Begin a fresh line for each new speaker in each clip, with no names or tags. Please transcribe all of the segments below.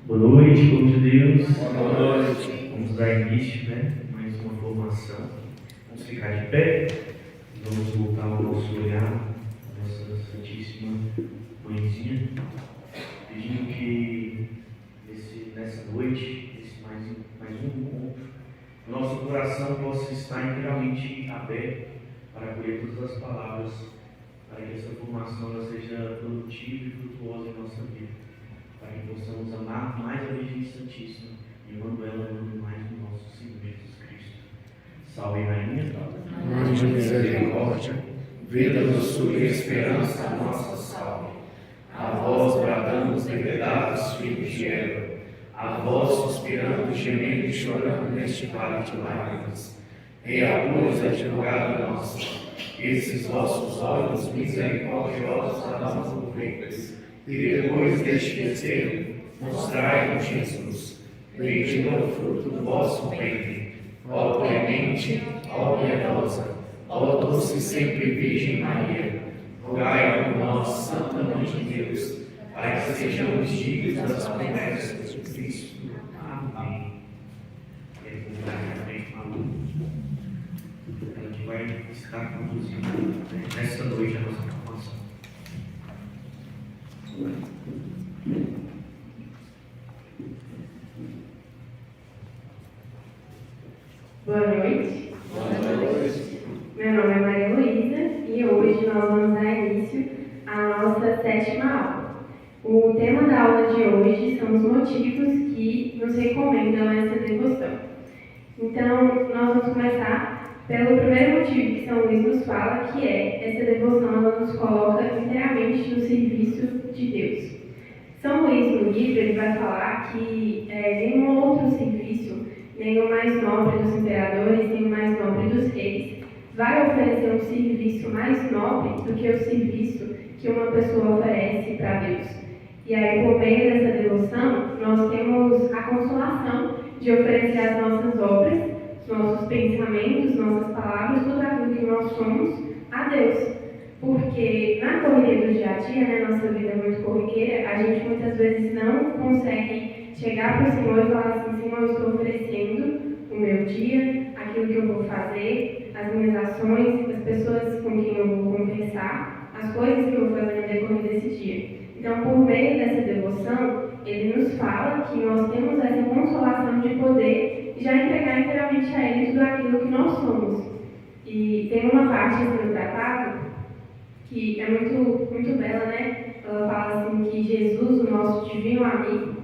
Boa noite, povo de Deus.
Boa noite.
Vamos dar início, mais uma formação. Vamos ficar de pé. Vamos voltar ao nosso olhar, à nossa Santíssima Mãezinha, pedindo que nessa noite, mais um encontro, nosso coração possa estar inteiramente aberto para acolher todas as palavras, para que essa formação ela seja produtiva e frutuosa em nossa vida, para que possamos amar mais a Virgem Santíssima e amando ela, amando mais o nosso Senhor Jesus Cristo. Salve, Rainha.
Mãe de misericórdia, vida, doçura e esperança, a nossa salve. A vós bradamos, degradados filhos de Eva, a vós suspirando, gemendo e chorando neste vale de lágrimas. Eia, pois, advogada nossa, esses vossos olhos misericordiosos a nós volveis, e depois deste desterro, mostrai-nos Jesus. Bendito é o fruto do vosso ventre, ó clemente, ó piedosa, ó doce sempre Virgem Maria, rogai por nós, Santa Mãe de Deus, para que sejamos dignos das promessas de Cristo.
Amém. Ela que vai estar conduzindo nesta noite a nossa formação.
Boa noite.
Boa noite.
Meu nome é Maria Luísa e hoje nós vamos dar início à nossa 7ª aula. O tema da aula de hoje são os motivos que nos recomendam essa devoção. Então, nós vamos começar pelo primeiro motivo que São Luís nos fala, que é essa devoção ela nos coloca inteiramente no serviço de Deus. São Luís, no livro, ele vai falar que nenhum outro serviço, nem o mais nobre dos imperadores, nem o mais nobre dos reis, vai oferecer um serviço mais nobre do que o serviço que uma pessoa oferece para Deus. E aí, por meio dessa devoção, nós temos a consolação de oferecer as nossas obras, os nossos pensamentos, nossas palavras, tudo aquilo que nós somos a Deus. Porque na correria do dia a dia, nossa vida é muito corriqueira, a gente muitas vezes não consegue chegar para o Senhor e falar assim: Senhor, eu estou oferecendo o meu dia, aquilo que eu vou fazer, as minhas ações, as pessoas com quem eu vou conversar, as coisas que eu vou fazer no decorrer desse dia. Então, por meio dessa devoção, ele nos fala que nós temos essa consolação de poder já entregar inteiramente a Ele tudo aquilo que nós somos. E tem uma parte no tratado que é muito bela, Ela fala assim que Jesus, o nosso divino amigo,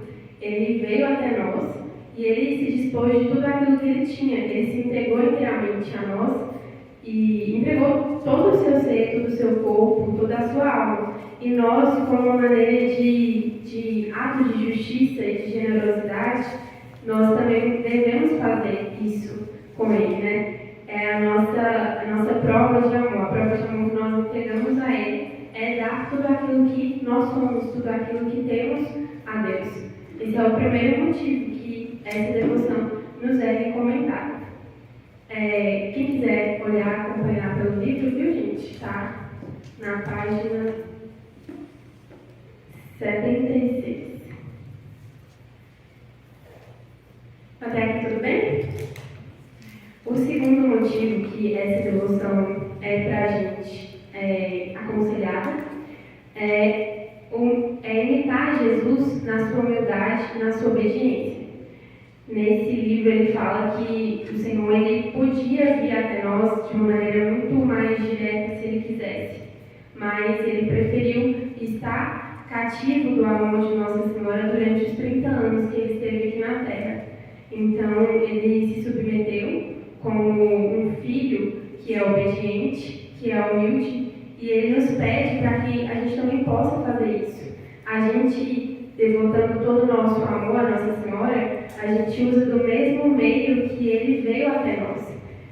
ele veio até nós e ele se dispôs de tudo aquilo que ele tinha. Ele se entregou inteiramente a nós e entregou todo o seu ser, todo o seu corpo, toda a sua alma. E nós, como uma maneira de ato de justiça e de generosidade, nós também devemos fazer isso com ele, É a nossa prova de amor. A prova de amor que nós entregamos a ele é dar tudo aquilo que nós somos, tudo aquilo que temos a Deus. Esse é o primeiro motivo que essa devoção nos é recomendada. Quem quiser olhar, acompanhar pelo livro, viu, gente? Tá na página 76. Até aqui tudo bem? O segundo motivo que essa devoção é para a gente aconselhada é imitar Jesus na sua humildade e na sua obediência. Nesse livro ele fala que o Senhor ele podia vir até nós de uma maneira muito mais direta se ele quisesse, mas ele preferiu estar cativo do amor de Nossa Senhora durante os 30 anos que ele esteve aqui na Terra. Então ele se submeteu como um filho que é obediente, que é humilde, e ele nos pede para que a gente também possa fazer isso. A gente, devotando todo o nosso amor à Nossa Senhora, a gente usa do mesmo meio que ele veio até nós.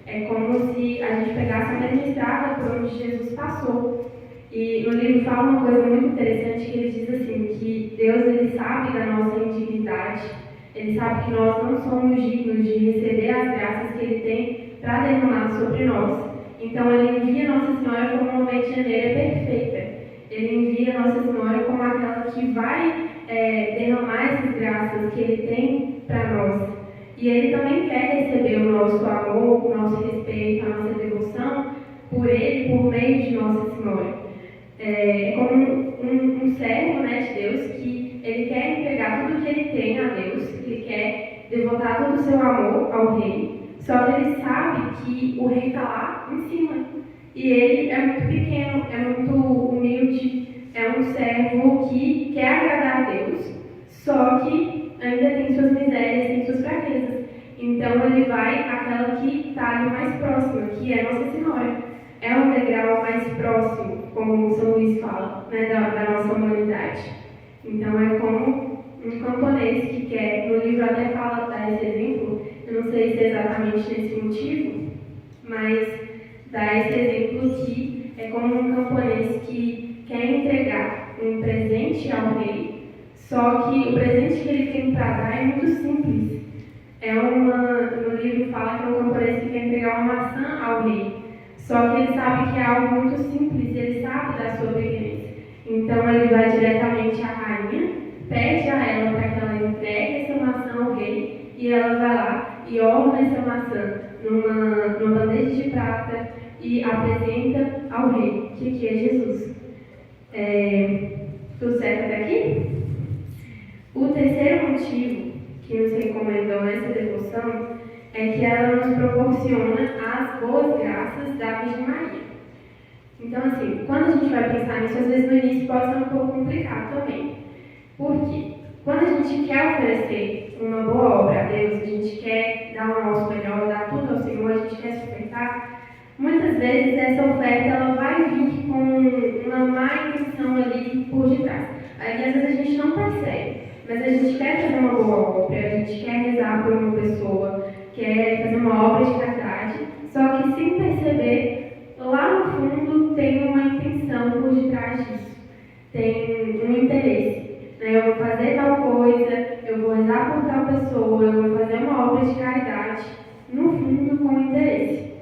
É como se a gente pegasse a mesma estrada por onde Jesus passou. E no livro fala uma coisa muito interessante, que ele diz assim, que Deus ele sabe da nossa indignidade, ele sabe que nós não somos dignos de receber as graças que ele tem para derramar sobre nós. Então ele envia Nossa Senhora como uma medianeira perfeita. Ele envia Nossa Senhora como aquela que vai derramar essas graças que Ele tem para nós. E Ele também quer receber o nosso amor, o nosso respeito, a nossa devoção por Ele, por meio de Nossa Senhora. É como um servo, né, de Deus, que Ele quer entregar tudo que Ele tem a Deus, Ele quer devotar todo o seu amor ao Rei, só que Ele sabe que o Rei está lá em cima. E Ele é muito pequeno, é muito humilde, é um servo que quer agradar a Deus, só que ainda tem suas misérias, tem suas fraquezas. Então Ele vai àquela que está ali mais próxima, que é Nossa Senhora. É um degrau mais próximo, como São Luís fala, né, da nossa humanidade. Então é como um camponês que quer, no livro até fala, dá esse exemplo, eu não sei se é exatamente nesse motivo, mas dá esse exemplo que é como um camponês que quer entregar um presente ao rei, só que o presente que ele tem para dar é muito simples. No livro fala que é um camponês que quer entregar uma maçã ao rei, só que ele sabe que é algo muito simples, ele sabe da sua pequenez. Então ele vai diretamente à rainha, pede a ela para que ela entregue essa maçã ao rei, e ela vai lá e orna essa maçã numa bandeja de prata e apresenta ao rei, que é Jesus. Tudo certo até aqui? O terceiro motivo que nos recomendou essa devoção é que ela nos proporciona as boas graças da Virgem Maria. Então, assim, quando a gente vai pensar nisso, às vezes no início pode ser um pouco complicado também. Por quê? Quando a gente quer oferecer uma boa obra a Deus, a gente quer dar o nosso melhor, dar tudo ao Senhor, a gente quer se ofertar, muitas vezes essa oferta ela vai vir com uma má intenção ali por detrás. Aí às vezes a gente não percebe, mas a gente quer fazer uma boa obra, a gente quer rezar por uma pessoa, quer fazer uma obra de caridade, só que sem perceber, lá no fundo tem uma intenção por detrás disso, tem um interesse. Eu vou fazer tal coisa, eu vou rezar por tal pessoa, eu vou fazer uma obra de caridade, no fundo com interesse.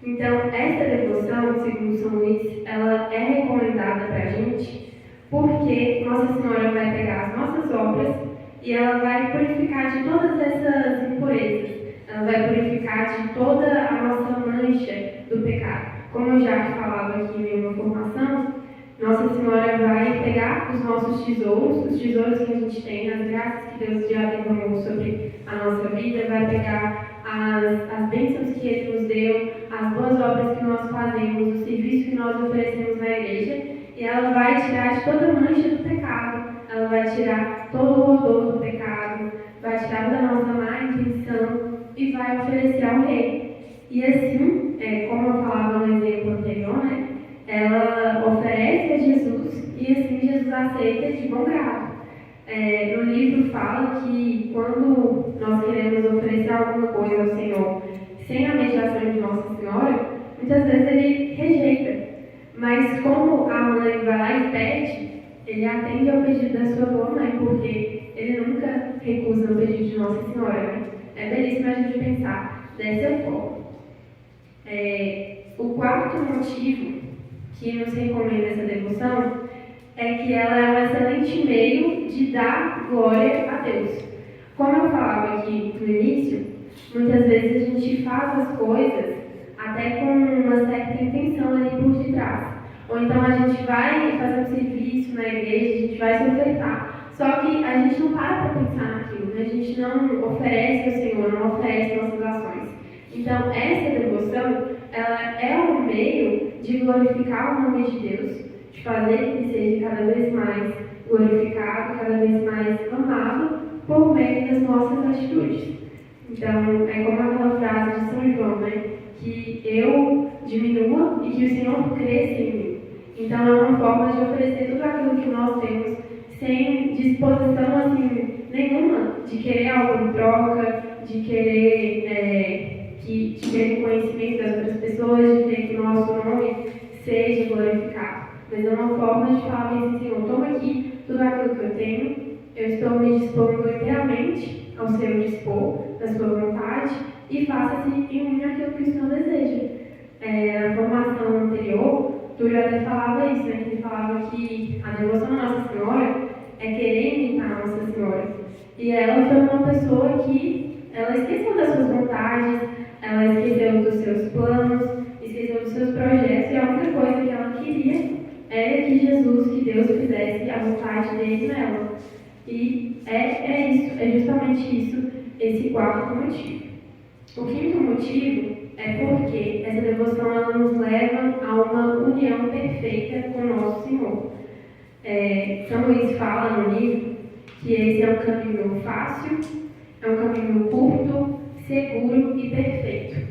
Então, essa devoção, segundo São Luís, ela é recomendada para a gente porque Nossa Senhora vai pegar as nossas obras e ela vai purificar de todas essas impurezas, ela vai purificar de toda a nossa mancha do pecado. Como eu já falava aqui em uma formação, Nossa Senhora vai pegar os nossos tesouros, os tesouros que a gente tem, as graças que Deus já derramou sobre a nossa vida, vai pegar as bênçãos que Ele nos deu, as boas obras que nós fazemos, o serviço que nós oferecemos na igreja, e ela vai tirar de toda a mancha do pecado, ela vai tirar todo o odor do pecado, vai tirar da nossa má intenção e vai oferecer ao Rei. E assim, como eu falava no exemplo anterior, né? Ela oferece a Jesus e assim Jesus aceita de bom grado. No livro fala que quando nós queremos oferecer alguma coisa ao Senhor sem a mediação de Nossa Senhora, muitas vezes Ele rejeita. Mas como a mãe vai lá e pede, Ele atende ao pedido da sua boa mãe, porque Ele nunca recusa o pedido de Nossa Senhora. Né? É belíssimo a gente pensar dessa forma. O quarto motivo que nos recomenda essa devoção é que ela é um excelente meio de dar glória a Deus. Como eu falava aqui no início, muitas vezes a gente faz as coisas até com uma certa intenção ali por detrás. Ou então a gente vai fazer um serviço na igreja, a gente vai se ofertar. Só que a gente não para pensar naquilo, né? A gente não oferece ao Senhor, não oferece nossas ações. Então, essa devoção, ela é um meio de glorificar o nome de Deus, de fazer que Ele seja cada vez mais glorificado, cada vez mais amado, por meio das nossas atitudes. Então, é como aquela frase de São João, né? Que eu diminua e que o Senhor cresça em mim. Então, é uma forma de oferecer tudo aquilo que nós temos, sem disposição assim, nenhuma de querer algo em troca, de querer conhecimento das outras pessoas, de querer que o nosso nome seja glorificado. Mas é uma forma de falar assim, Senhor, toma aqui tudo aquilo que eu tenho, eu estou me dispondo inteiramente ao seu dispor, da sua vontade, e faça-se em mim aquilo que o Senhor deseja. Na formação anterior, Túlio até falava isso, né? Que ele falava que a devoção à Nossa Senhora, é querer imitar Nossa Senhora. E ela foi uma pessoa que ela esqueceu das suas vontades, ela esqueceu dos seus planos, esqueceu dos seus projetos, e a única coisa que ela queria era que Jesus, que Deus fizesse a vontade dele nela. E é isso, é justamente isso, esse quarto motivo. O quinto motivo é porque essa devoção ela nos leva a uma união perfeita com Nosso Senhor. São Luís fala no livro que esse é um caminho fácil, é um caminho curto, seguro e perfeito.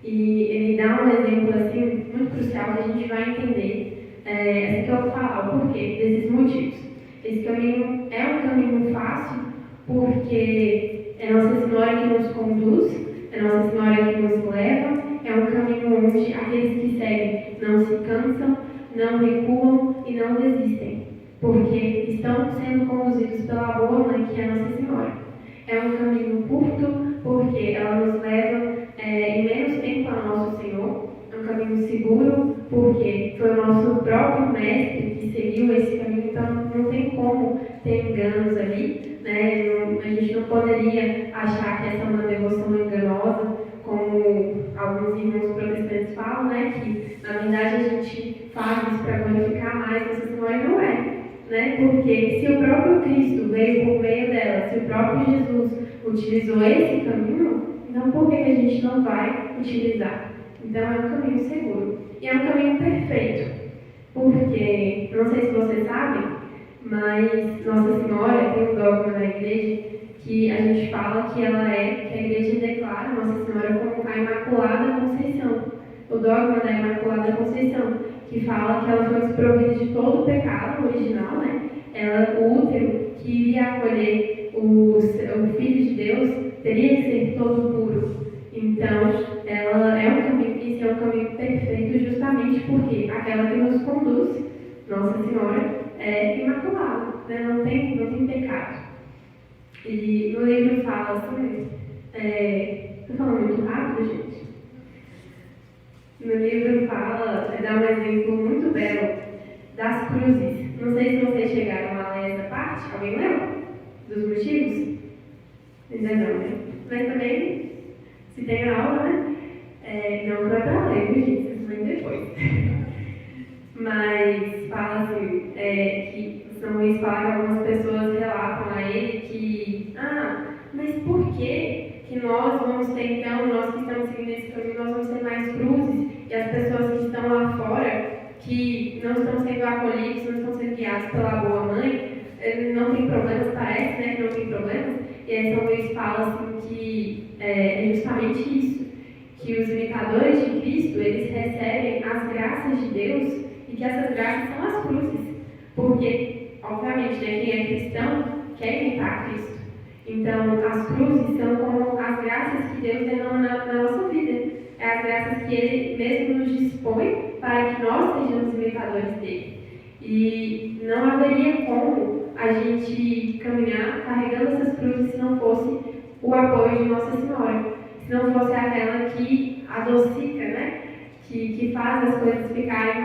E ele dá um exemplo assim, muito crucial que a gente vai entender assim que eu vou falar o porquê desses motivos. Esse caminho é um caminho fácil porque é Nossa Senhora que nos conduz, é Nossa Senhora que nos leva, é um caminho onde aqueles que seguem não se cansam, não recuam e não desistem, porque estão sendo conduzidos pela boa mãe que é Nossa Senhora. É um caminho curto porque ela nos leva em menos tempo a Nosso Senhor. É um caminho seguro porque foi o nosso próprio mestre que seguiu esse caminho, então não tem como ter enganos ali, né? A gente não poderia achar que essa é uma devoção enganosa, como alguns irmãos protestantes falam, né? Que na verdade a gente faz isso para glorificar mais Nossa Senhora, e não é, né? Porque se o próprio Cristo veio por meio dela, se o próprio Jesus utilizou esse caminho, então por que a gente não vai utilizar? Então é um caminho seguro. E é um caminho perfeito. Porque, não sei se vocês sabem, mas Nossa Senhora tem um dogma na igreja que a gente fala que a igreja declara Nossa Senhora como a Imaculada Conceição. O dogma da Imaculada Conceição, que fala que ela foi desprovida de todo o pecado original, né? O útero que iria acolher o Filho de Deus teria que ser todo puro. Então, ela é um caminho, esse é um caminho perfeito justamente porque aquela que nos conduz, Nossa Senhora, é imaculada, né? não tem pecado. E no livro fala assim, estou falando muito rápido, gente? No livro fala, dá um exemplo muito belo das cruzes. Não sei se vocês chegaram a ler essa parte, alguém leu? Dos motivos? Ainda não, né? Mas também, se tem a aula, né? Não vai para ler, viu, gente? Vocês vêm depois. Mas fala assim, que São Luís fala que algumas pessoas relatam a ele que, mas por que nós vamos ter, então, nós que estamos seguindo esse caminho, nós vamos ter mais cruzes, e as pessoas que estão lá fora, que não estão sendo acolhidos, não estão sendo guiados pela boa mãe, não tem problemas, parece, né, que não tem problemas, e aí São Luís fala assim que é justamente isso, que os imitadores de Cristo, eles recebem as graças de Deus, e que essas graças são as cruzes, porque, obviamente, né, quem é cristão quer imitar Cristo. Então, as cruzes são como as graças que Deus derrama na nossa vida. É as graças que Ele mesmo nos dispõe para que nós sejamos imitadores dele. E não haveria como a gente caminhar carregando essas cruzes se não fosse o apoio de Nossa Senhora. Se não fosse aquela que adocica, né? Que faz as coisas ficarem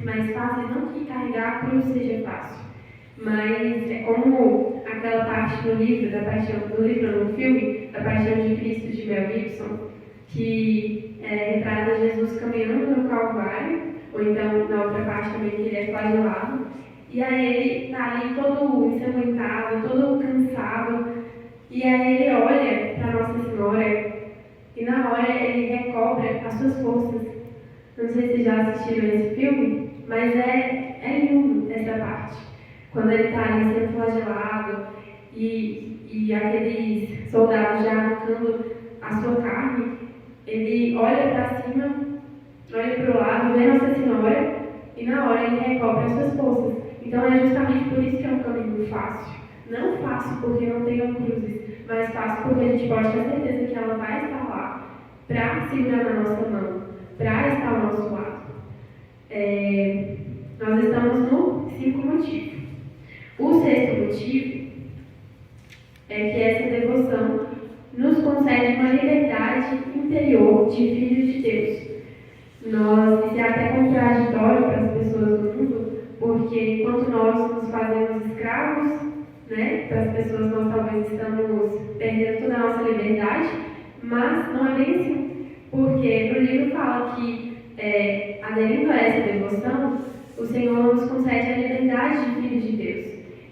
mais fáceis. Não que carregar a cruz seja fácil. Mas é como aquela parte no livro, no filme, da Paixão de Cristo, de Mel Gibson, que retrata Jesus caminhando no Calvário, ou então na outra parte também que ele é flagelado, e aí ele está ali todo ensanguentado, todo cansado, e aí ele olha para Nossa Senhora, e na hora ele recobra as suas forças. Não sei se vocês já assistiram esse filme, mas é lindo essa parte. Quando ele está ali sendo flagelado e aqueles soldados já arrancando a sua carne, ele olha para cima, olha para o lado, vê Nossa Senhora e na hora ele recobra as suas forças. Então é justamente por isso que é um caminho fácil. Não fácil porque não tem cruzes, mas fácil porque a gente pode ter certeza que ela vai estar lá para segurar na nossa mão, para estar ao nosso lado. Nós estamos no 5 motivo. O 6º motivo é que essa devoção nos concede uma liberdade interior de filhos de Deus. Isso é até contraditório para as pessoas do mundo, porque enquanto nós nos fazemos escravos, né, para as pessoas nós talvez estamos perdendo toda a nossa liberdade, mas não é bem assim, porque no livro fala que, aderindo a essa devoção, o Senhor nos concede a liberdade de filhos de Deus.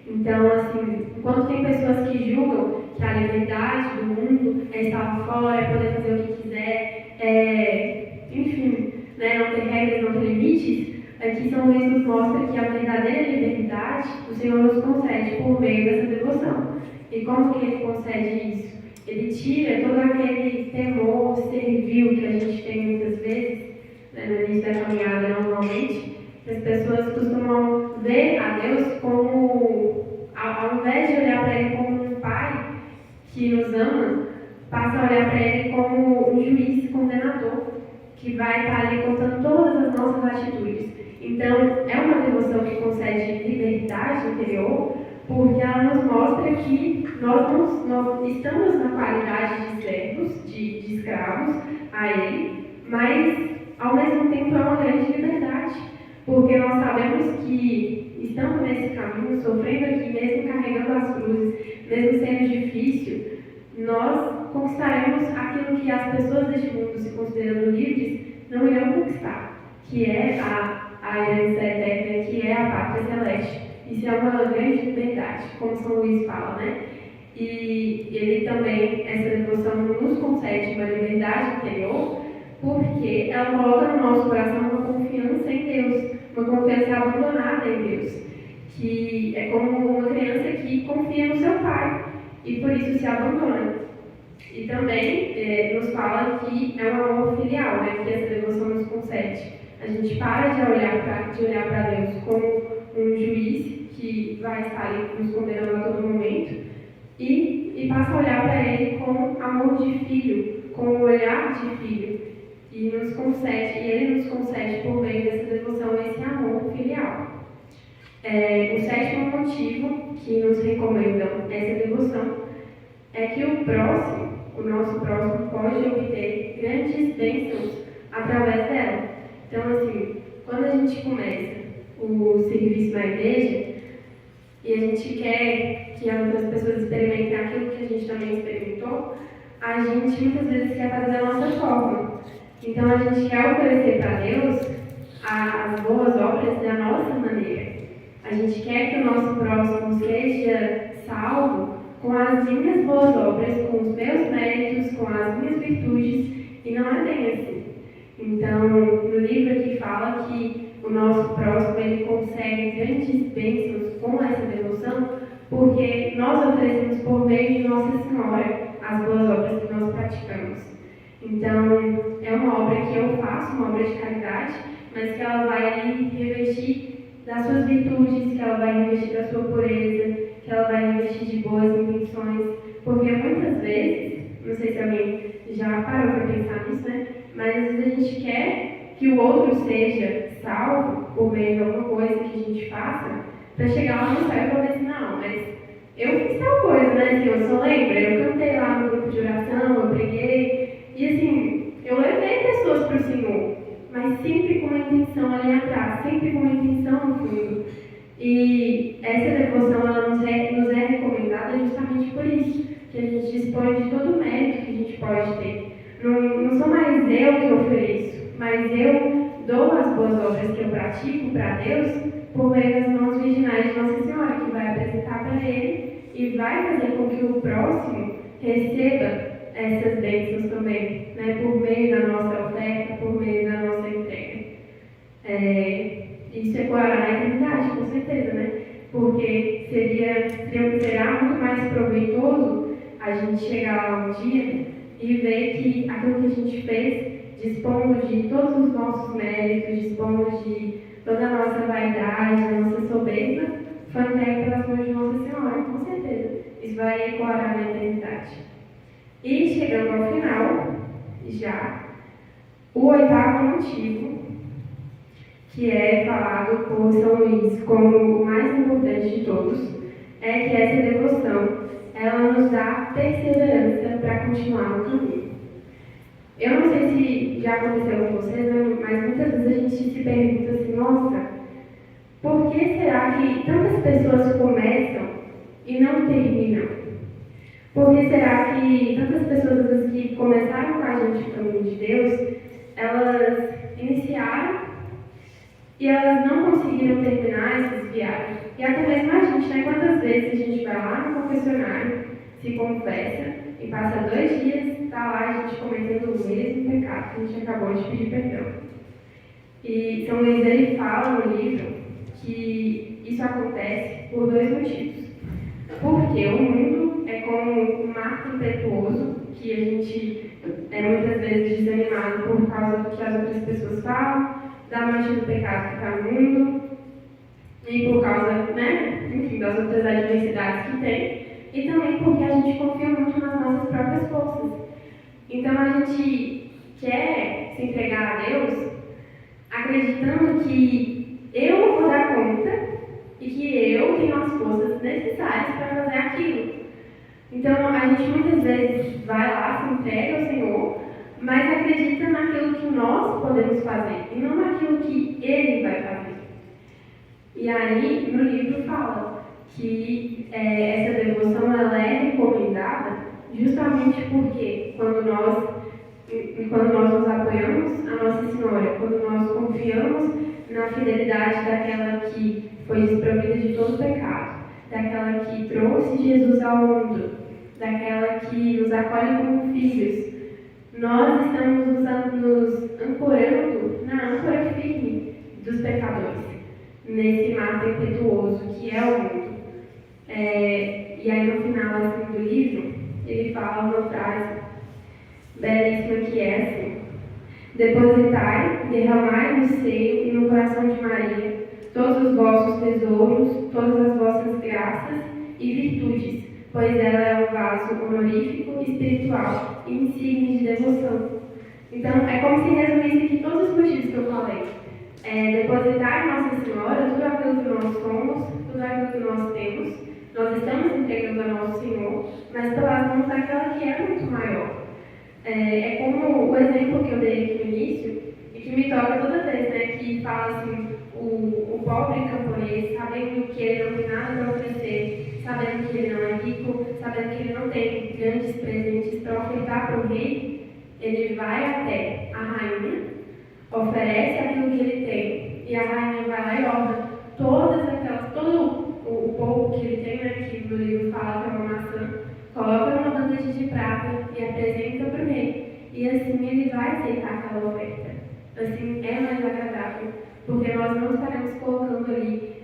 Então, assim, enquanto tem pessoas que julgam que a liberdade do mundo é estar fora, é poder fazer o que quiser, enfim, né, não ter regras, não ter limites, aqui São Luís nos mostra que a verdadeira liberdade o Senhor nos concede por meio dessa devoção. E como que Ele concede isso? Ele tira todo aquele temor servil que a gente tem muitas vezes, né, no início da caminhada normalmente, que as pessoas costumam ver a Deus como, ao invés de olhar para Ele como um Pai que nos ama, passa a olhar para Ele como um juiz condenador, que vai estar ali contando todas as nossas atitudes. Então, é uma devoção que concede liberdade interior, porque ela nos mostra que nós estamos na qualidade de servos, de escravos a Ele, mas, ao mesmo tempo, é uma grande liberdade, porque nós sabemos que, estando nesse caminho, sofrendo aqui, mesmo carregando as cruzes, mesmo sendo difícil, nós conquistaremos aquilo que as pessoas deste mundo, se considerando livres, não irão conquistar, que é a herança eterna, que é a pátria celeste. Isso é uma grande liberdade, como São Luís fala, né? E ele também, essa devoção nos concede uma liberdade interior, porque ela coloca no nosso coração uma confiança em Deus, uma confiança abandonada em Deus, que é como uma criança que confia no seu pai e por isso se abandona. E também nos fala que é um amor filial, né, que essa devoção nos concede. A gente para de olhar para Deus como um juiz que vai estar ali nos condenando a todo momento e passa a olhar para Ele com amor de filho, com um olhar de filho. E Ele nos concede por meio dessa devoção esse amor filial. O sétimo motivo que nos recomenda essa devoção é que o nosso próximo, pode obter grandes bênçãos através dela. Então, assim, quando a gente começa o serviço na igreja e a gente quer que as outras pessoas experimentem aquilo que a gente também experimentou, a gente muitas vezes quer fazer da nossa forma. Então, a gente quer oferecer para Deus as boas obras da nossa maneira. A gente quer que o nosso próximo seja salvo com as minhas boas obras, com os meus méritos, com as minhas virtudes, e não é bem assim. Então, no livro aqui fala que o nosso próximo ele consegue grandes bênçãos com essa devoção, porque nós oferecemos por meio de Nossa Senhora as boas obras que nós praticamos. Então, é uma obra que eu faço, uma obra de caridade, mas que ela vai ali revestir das suas virtudes, que ela vai revestir da sua pureza, que ela vai revestir de boas intenções, porque muitas vezes, não sei se alguém já parou para pensar nisso, né? Mas às vezes a gente quer que o outro seja salvo por meio de alguma coisa que a gente faça, para chegar lá no céu e falar assim, não, mas eu fiz tal coisa, né, Senhor? Só lembra? Eu cantei lá no grupo de oração, eu preguei, e assim, eu levei pessoas para o Senhor, mas sempre com uma intenção ali atrás, sempre com uma intenção no fundo. E essa devoção ela nos é recomendada justamente por isso, que a gente dispõe de todo o mérito que a gente pode ter. Não sou mais eu que ofereço, mas eu dou as boas obras que eu pratico para Deus por meio das mãos virginais de Nossa Senhora, que vai apresentar para Ele e vai fazer com que o próximo receba essas bênçãos também, né, por meio da nossa oferta, por meio da nossa entrega. Isso ecoará na eternidade, com certeza, né? Porque será muito mais proveitoso a gente chegar lá um dia e ver que aquilo que a gente fez, dispondo de todos os nossos méritos, dispondo de toda a nossa vaidade, a nossa soberba, foi entregue pelas mãos de Nossa Senhora, com certeza. Isso vai ecoar na eternidade. E chegando ao final, já, o oitavo motivo, que é falado por São Luís como o mais importante de todos, é que essa devoção, ela nos dá perseverança para continuar no caminho. Eu não sei se já aconteceu com vocês, mas muitas vezes a gente se pergunta assim, nossa, Por que será que tantas pessoas começam e não terminam? Por que será que tantas pessoas que começaram com a gente o caminho de Deus, elas iniciaram e elas não conseguiram terminar essas viagens? E até mesmo a gente, né? Quantas vezes a gente vai lá no confessionário, se confessa e passa 2 dias, está lá a gente cometendo o mesmo pecado que a gente acabou de pedir perdão. E São Luís, ele fala no livro que isso acontece por 2 motivos. Porque o mundo é como um mar tempestuoso, que a gente é muitas vezes desanimado por causa do que as outras pessoas falam, da mancha do pecado que está no mundo, e por causa, né, enfim, das outras adversidades que tem, e também porque a gente confia muito nas nossas próprias forças. Então a gente quer se entregar a Deus acreditando que eu vou dar conta e que eu tenho as forças necessárias para fazer aquilo. Então a gente muitas vezes vai lá, se entrega ao Senhor, mas acredita naquilo que nós podemos fazer e não naquilo que Ele vai fazer. E aí no livro fala que essa devoção ela é recomendada justamente porque quando nós nos apoiamos a Nossa Senhora, quando nós confiamos na fidelidade daquela que foi desprovida de todo pecado, daquela que trouxe Jesus ao mundo, daquela que nos acolhe como filhos, nós estamos nos ancorando na âncora firme dos pecadores, nesse mar tempestuoso que é o mundo. E aí no final assim, do livro, ele fala uma frase belíssima que é assim: depositai, derramai no seio e no coração de Maria todos os vossos tesouros, todas as vossas graças e virtudes, pois ela é um vaso honorífico, espiritual e insigne de devoção. Então, é como se resumisse aqui todos os motivos que eu falei. Depositar em Nossa Senhora tudo aquilo que nós somos, tudo aquilo que nós temos. Nós estamos entregando a Nosso Senhor, mas pelas mãos daquela que é muito maior. É como o exemplo que eu dei aqui no início, e que me toca toda vez, né, que fala assim, o pobre camponês, sabendo que ele não tem nada para oferecer, sabendo que ele não é rico, sabendo que ele não tem grandes presentes para ofertar para o rei, ele vai até a rainha, oferece aquilo que ele tem, e a rainha vai lá e ordena todo o pouco que ele tem, né, que no livro fala que é uma maçã, coloca numa bandeja de prata e apresenta para o rei. E assim ele vai aceitar aquela oferta. Assim é mais agradável, porque nós não estaremos colocando ali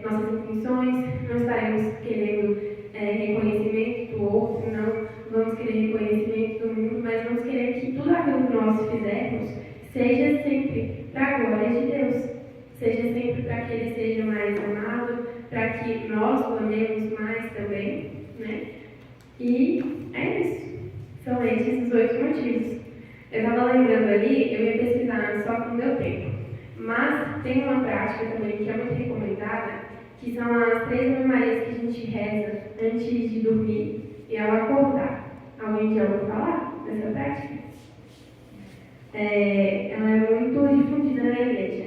nossas intenções, não estaremos querendo reconhecimento do outro, não vamos querer reconhecimento do mundo, mas vamos querer que tudo aquilo que nós fizermos seja sempre para a glória de Deus, seja sempre para que Ele seja mais amado, para que nós o amemos mais também, né? E é isso. São esses os 8 motivos. Eu estava lembrando ali, eu ia pesquisar antes, só que não deu tempo. Mas tem uma prática também que é muito recomendada, que são as 3 Ave Marias que a gente reza antes de dormir e ao acordar. Alguém já ouviu falar dessa prática? Ela é muito difundida na igreja.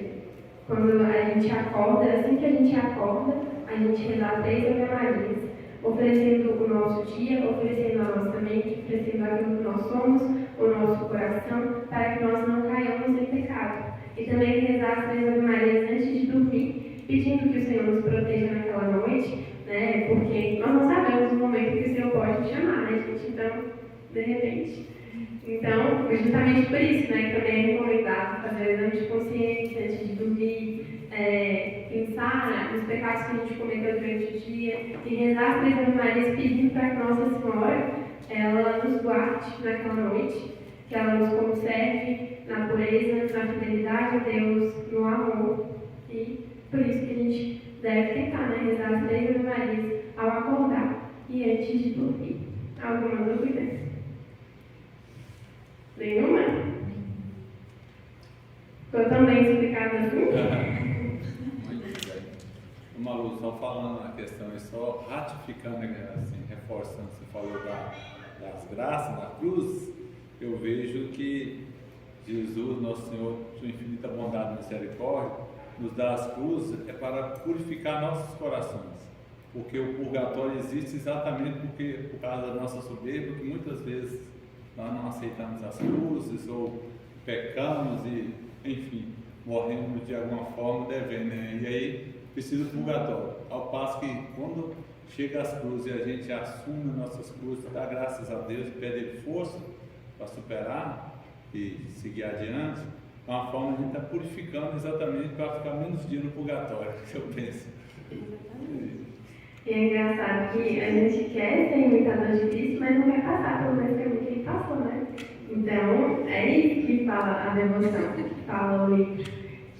Quando a gente acorda, assim que a gente acorda, a gente reza 3 Ave Marias, oferecendo o nosso dia, oferecendo a nossa mente, oferecendo aquilo que nós somos, o nosso coração, para que nós não caiamos em pecado. E também rezar as 3 Ave Marias antes de dormir, pedindo que o Senhor nos proteja naquela noite, né? Porque nós não sabemos o momento que o Senhor pode nos chamar, né, gente? Então, de repente. Então, justamente por isso, né, que também é recomendado fazer o exame de consciência antes de dormir, pensar nos pecados que a gente cometeu durante o dia e rezar as 3 Ave Marias pedindo para que Nossa Senhora ela nos guarde naquela noite, que ela nos conserve na pureza, na fidelidade a Deus, no amor. E por isso que a gente deve tentar, né, rezar as 3 Ave Marias ao acordar e antes de dormir. Alguma dúvida? Nenhuma? Ficou tão bem explicado assim?
Muito bem. Malu, só falando na questão e só ratificando, assim, reforçando, você falou das graças na cruz, eu vejo que Jesus, nosso Senhor, sua infinita bondade e misericórdia, nos dá as cruzes é para purificar nossos corações. Porque o purgatório existe exatamente por causa da nossa soberba, que muitas vezes nós não aceitamos as cruzes ou pecamos e, enfim, morremos de alguma forma devendo, né? E aí precisa do purgatório. Ao passo que quando chega às cruzes e a gente assume nossas cruzes, dá graças a Deus e pede força para superar e seguir adiante, é uma forma de a gente estar purificando exatamente para ficar menos dia no purgatório, que eu penso.
E é engraçado que a gente quer ser imitador de Cristo, mas não quer passar pelo mesmo caminho que ele passou, né? Então, é isso que fala a devoção, que fala o livro.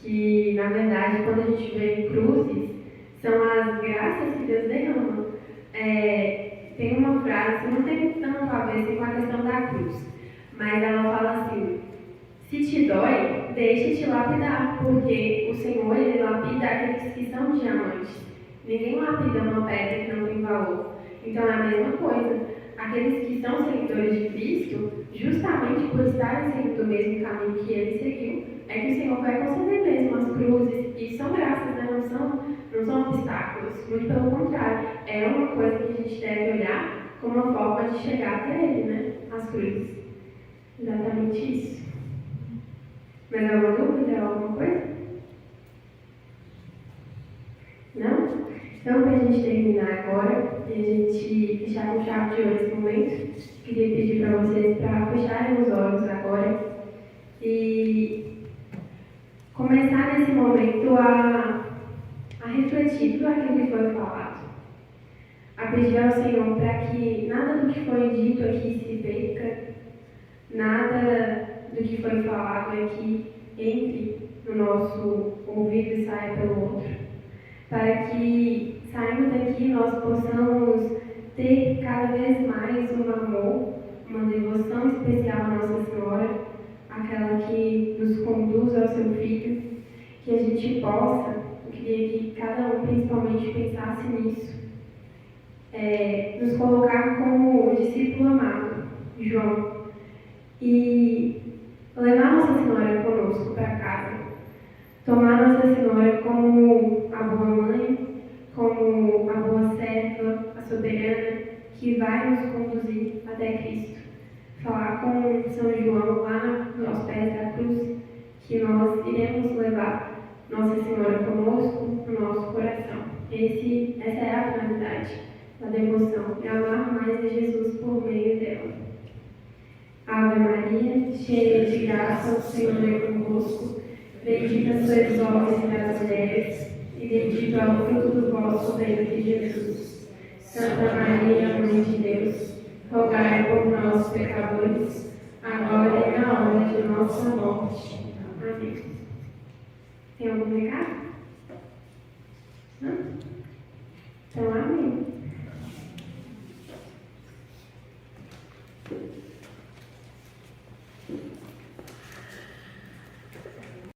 Que, na verdade, quando a gente vê cruzes, são as graças que Deus derrama. Tem uma frase que não tem tanto a ver assim, com a questão da cruz, mas ela fala assim: se te dói, deixa te lapidar, porque o Senhor, ele lapida aqueles que são diamantes. Ninguém lapida uma pedra que não tem valor. Então é a mesma coisa. Aqueles que são seguidores de Cristo, justamente por estarem seguindo o mesmo caminho que ele seguiu, é que o Senhor vai conceder mesmo as cruzes. E são graças, né? Não são obstáculos. Muito pelo contrário. É uma coisa que a gente deve olhar como uma forma de chegar até ele, né? As cruzes. Exatamente isso. Mais alguma dúvida? Alguma coisa? Não? Então, para a gente terminar agora e a gente fechar com chave de ouro esse momento, queria pedir para vocês para fecharem os olhos agora e começar nesse momento a refletir tudo aquilo que foi falado. A pedir ao Senhor para que nada do que foi dito aqui se perca, nada do que foi falado aqui entre no nosso ouvido e saia pelo outro. Para que, saindo daqui, nós possamos ter cada vez mais um amor, uma devoção especial à Nossa Senhora, aquela que nos conduz ao seu Filho, que a gente possa, eu queria que cada um principalmente pensasse nisso, nos colocar como o discípulo amado, João, e levar Nossa Senhora conosco para casa. Tomar Nossa Senhora como a boa mãe, como a boa serva, a soberana, que vai nos conduzir até Cristo. Falar com São João lá aos pés da cruz, que nós iremos levar Nossa Senhora conosco no nosso coração. Essa é a finalidade da devoção, é amar mais a Jesus por meio dela. Ave Maria, cheia de graça, o Senhor é convosco. Bendita sois vós entre as mulheres, e bendito é o fruto do vosso ventre, Jesus. Santa Maria, Mãe de Deus, rogai por nós, pecadores, agora e na hora de nossa morte. Amém. Tem algum recado? Não? Então, amém.